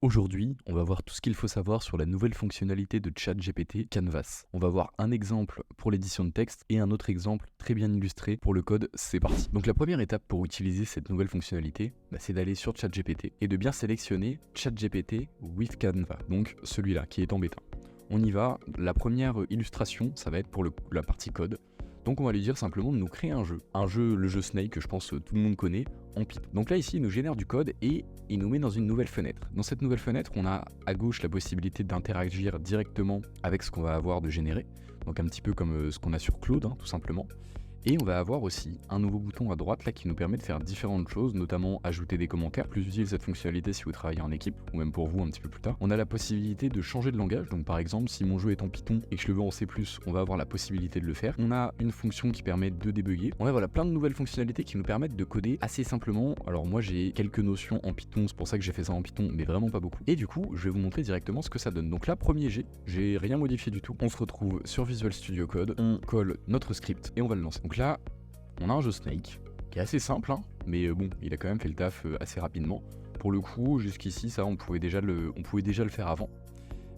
Aujourd'hui, on va voir tout ce qu'il faut savoir sur la nouvelle fonctionnalité de ChatGPT Canvas. On va voir un exemple pour l'édition de texte et un autre exemple très bien illustré pour le code. C'est parti. Donc la première étape pour utiliser cette nouvelle fonctionnalité, c'est d'aller sur ChatGPT et de bien sélectionner ChatGPT with Canva, donc celui-là qui est en bêta. On y va, la première illustration, ça va être pour la partie code. Donc on va lui dire simplement de nous créer un jeu, le jeu Snake que je pense tout le monde connaît, en Python. Donc là ici il nous génère du code et il nous met dans une nouvelle fenêtre. Dans cette nouvelle fenêtre, on a à gauche la possibilité d'interagir directement avec ce qu'on va avoir de générer, donc un petit peu comme ce qu'on a sur Claude, tout simplement. Et on va avoir aussi un nouveau bouton à droite là qui nous permet de faire différentes choses, notamment ajouter des commentaires, plus utile cette fonctionnalité si vous travaillez en équipe, ou même pour vous un petit peu plus tard. On a la possibilité de changer de langage, donc par exemple si mon jeu est en Python et que je le veux en C+, on va avoir la possibilité de le faire. On a une fonction qui permet de débugger. On a voilà plein de nouvelles fonctionnalités qui nous permettent de coder assez simplement. Alors moi j'ai quelques notions en Python, c'est pour ça que j'ai fait ça en Python, mais vraiment pas beaucoup. Et du coup je vais vous montrer directement ce que ça donne. Donc là premier G, j'ai rien modifié du tout. On se retrouve sur Visual Studio Code, on colle notre script et on va le lancer. Donc là, on a un jeu Snake qui est assez simple, mais bon, il a quand même fait le taf assez rapidement. Pour le coup, jusqu'ici, ça, on pouvait déjà le faire avant.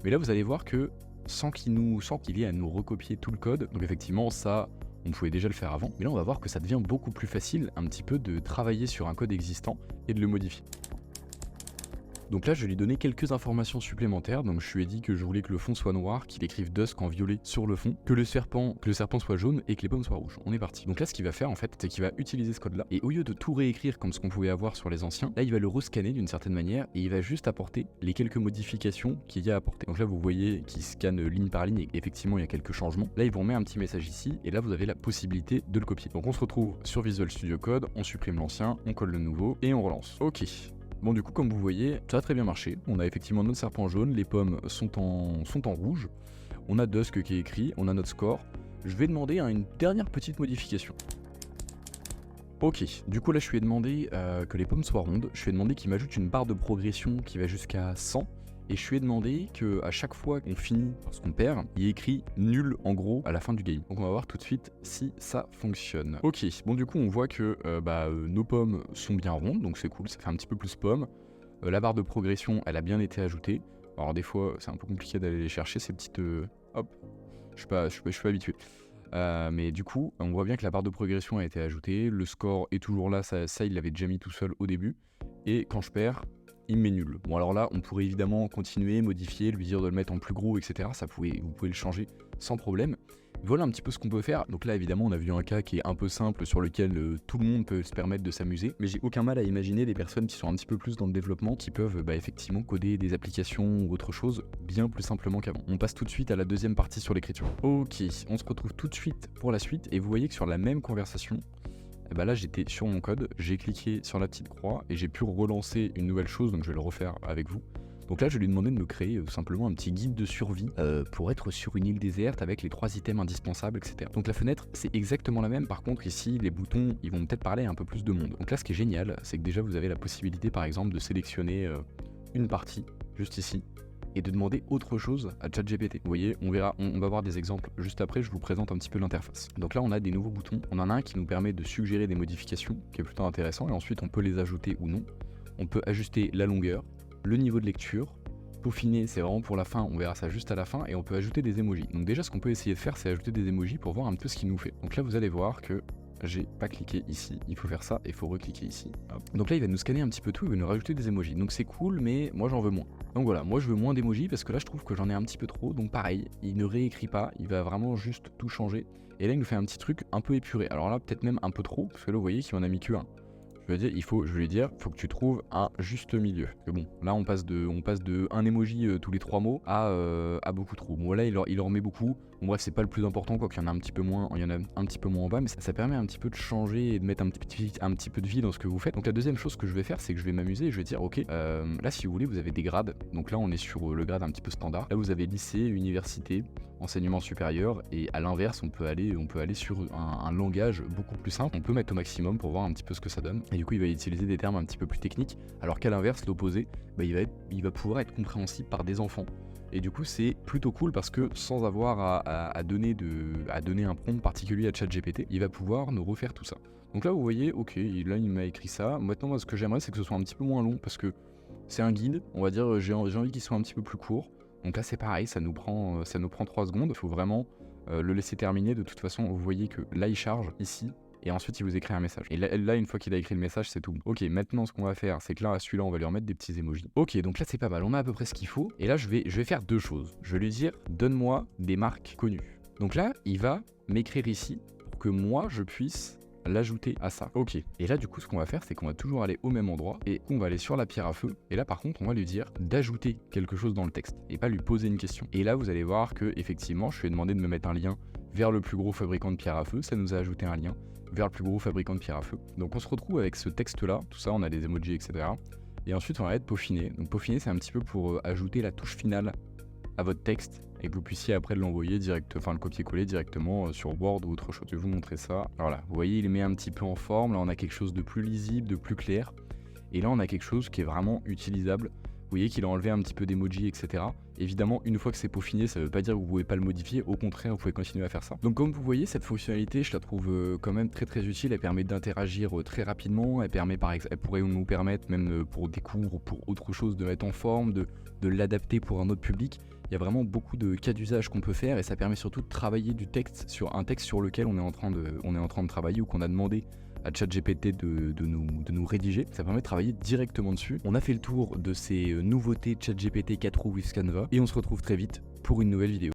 Mais là, vous allez voir que sans qu'il y ait à nous recopier tout le code, donc effectivement, ça, on pouvait déjà le faire avant. Mais là, on va voir que ça devient beaucoup plus facile, un petit peu, de travailler sur un code existant et de le modifier. Donc là, je vais lui donner quelques informations supplémentaires. Donc je lui ai dit que je voulais que le fond soit noir, qu'il écrive Dusk en violet sur le fond, que le serpent soit jaune et que les pommes soient rouges. On est parti. Donc là, ce qu'il va faire en fait, c'est qu'il va utiliser ce code-là. Et au lieu de tout réécrire comme ce qu'on pouvait avoir sur les anciens, là, il va le rescanner d'une certaine manière et il va juste apporter les quelques modifications qu'il y a à apporter. Donc là, vous voyez qu'il scanne ligne par ligne et effectivement, il y a quelques changements. Là, il vous remet un petit message ici et là, vous avez la possibilité de le copier. Donc on se retrouve sur Visual Studio Code, on supprime l'ancien, on colle le nouveau et on relance. Ok. Bon, du coup, comme vous voyez, ça a très bien marché. On a effectivement notre serpent jaune, les pommes sont en rouge. On a Dusk qui est écrit, on a notre score. Je vais demander une dernière petite modification. Ok, du coup là je lui ai demandé que les pommes soient rondes. Je lui ai demandé qu'il m'ajoute une barre de progression qui va jusqu'à 100. Et je lui ai demandé qu'à chaque fois qu'on finit parce qu'on perd, il y ait écrit nul en gros à la fin du game. Donc on va voir tout de suite si ça fonctionne. Ok, bon du coup on voit que nos pommes sont bien rondes, donc c'est cool, ça fait un petit peu plus pomme. La barre de progression, elle a bien été ajoutée. Alors des fois c'est un peu compliqué d'aller les chercher ces petites... hop, je suis pas habitué. Mais du coup, on voit bien que la barre de progression a été ajoutée, le score est toujours là, ça il l'avait déjà mis tout seul au début. Et quand je perds, il me met nul. Bon alors là, on pourrait évidemment continuer, modifier, lui dire de le mettre en plus gros, etc. Vous pouvez le changer sans problème. Voilà un petit peu ce qu'on peut faire. Donc là évidemment on a vu un cas qui est un peu simple sur lequel tout le monde peut se permettre de s'amuser. Mais j'ai aucun mal à imaginer des personnes qui sont un petit peu plus dans le développement, qui peuvent effectivement coder des applications ou autre chose bien plus simplement qu'avant. On passe tout de suite à la deuxième partie sur l'écriture. Ok, on se retrouve tout de suite pour la suite et vous voyez que sur la même conversation, là j'étais sur mon code, j'ai cliqué sur la petite croix et j'ai pu relancer une nouvelle chose, donc je vais le refaire avec vous. Donc là je lui ai demandé de me créer simplement un petit guide de survie pour être sur une île déserte avec les 3 items indispensables, etc. Donc la fenêtre c'est exactement la même, par contre ici les boutons ils vont peut-être parler à un peu plus de monde. Donc là ce qui est génial c'est que déjà vous avez la possibilité par exemple de sélectionner une partie juste ici et de demander autre chose à ChatGPT. Vous voyez, on va voir des exemples juste après, je vous présente un petit peu l'interface. Donc là on a des nouveaux boutons, on en a un qui nous permet de suggérer des modifications, qui est plutôt intéressant, et ensuite on peut les ajouter ou non. On peut ajuster la longueur, le niveau de lecture, peaufiner c'est vraiment pour la fin, on verra ça juste à la fin, et on peut ajouter des emojis. Donc déjà ce qu'on peut essayer de faire c'est ajouter des emojis pour voir un peu ce qu'il nous fait. Donc là vous allez voir que j'ai pas cliqué ici, il faut faire ça et il faut recliquer ici. Hop. Donc là il va nous scanner un petit peu tout, il va nous rajouter des emojis. Donc c'est cool, mais moi j'en veux moins. Donc voilà, moi je veux moins d'emojis parce que là je trouve que j'en ai un petit peu trop. Donc pareil, il ne réécrit pas, il va vraiment juste tout changer. Et là il nous fait un petit truc un peu épuré. Alors là peut-être même un peu trop, parce que là vous voyez qu'il en a mis que un. Je vais lui dire, faut que tu trouves un juste milieu. Et bon, là on passe de un emoji tous les 3 mots à beaucoup trop. Bon là il en met beaucoup. Bon bref, c'est pas le plus important, quoi qu'il y en a un petit peu moins, en bas, mais ça permet un petit peu de changer et de mettre un petit peu de vie dans ce que vous faites. Donc la deuxième chose que je vais faire, c'est que je vais m'amuser et je vais dire ok, là si vous voulez vous avez des grades. Donc là on est sur le grade un petit peu standard. Là vous avez lycée, université, enseignement supérieur, et à l'inverse on peut aller sur un langage beaucoup plus simple. On peut mettre au maximum pour voir un petit peu ce que ça donne. Et du coup il va utiliser des termes un petit peu plus techniques, alors qu'à l'inverse l'opposé, il va pouvoir être compréhensible par des enfants. Et du coup c'est plutôt cool parce que sans avoir à donner un prompt particulier à ChatGPT, il va pouvoir nous refaire tout ça. Donc là vous voyez, ok, là il m'a écrit ça. Maintenant moi ce que j'aimerais c'est que ce soit un petit peu moins long parce que C'est un guide, on va dire, j'ai envie qu'il soit un petit peu plus court. Donc là c'est pareil, ça nous prend 3 secondes, il faut vraiment le laisser terminer. De toute façon, vous voyez que là il charge ici, et ensuite il vous écrit un message. Et là une fois qu'il a écrit le message, c'est tout. Ok, maintenant ce qu'on va faire, c'est que là, à celui-là, on va lui remettre des petits emojis. Ok, donc là c'est pas mal, on a à peu près ce qu'il faut. Et là je vais faire deux choses. Je vais lui dire, donne-moi des marques connues. Donc là, il va m'écrire ici pour que moi je puisse l'ajouter à ça. Ok. Et là du coup ce qu'on va faire, c'est qu'on va toujours aller au même endroit et on va aller sur la pierre à feu. Et là par contre on va lui dire d'ajouter quelque chose dans le texte et pas lui poser une question. Et là vous allez voir que effectivement je lui ai demandé de me mettre un lien vers le plus gros fabricant de pierre à feu. Ça nous a ajouté un lien vers le plus gros fabricant de pierre à feu. Donc on se retrouve avec ce texte là, tout ça, on a des emojis, etc. Et ensuite on va être peaufiné. Donc peaufiner, c'est un petit peu pour ajouter la touche finale à votre texte et que vous puissiez après l'envoyer le copier-coller directement sur Word ou autre chose. Je vais vous montrer ça. Voilà, vous voyez, il met un petit peu en forme. Là, on a quelque chose de plus lisible, de plus clair. Et là, on a quelque chose qui est vraiment utilisable. Vous voyez qu'il a enlevé un petit peu d'emoji, etc. Évidemment, une fois que c'est peaufiné, ça ne veut pas dire que vous ne pouvez pas le modifier. Au contraire, vous pouvez continuer à faire ça. Donc, comme vous voyez, cette fonctionnalité, je la trouve quand même très très utile. Elle permet d'interagir très rapidement. Elle pourrait nous permettre, même pour des cours ou pour autre chose, de mettre en forme, de l'adapter pour un autre public. Il y a vraiment beaucoup de cas d'usage qu'on peut faire et ça permet surtout de travailler du texte sur un texte sur lequel on est en train de travailler ou qu'on a demandé à ChatGPT de nous rédiger. Ça permet de travailler directement dessus. On a fait le tour de ces nouveautés ChatGPT 4 with Canva et on se retrouve très vite pour une nouvelle vidéo.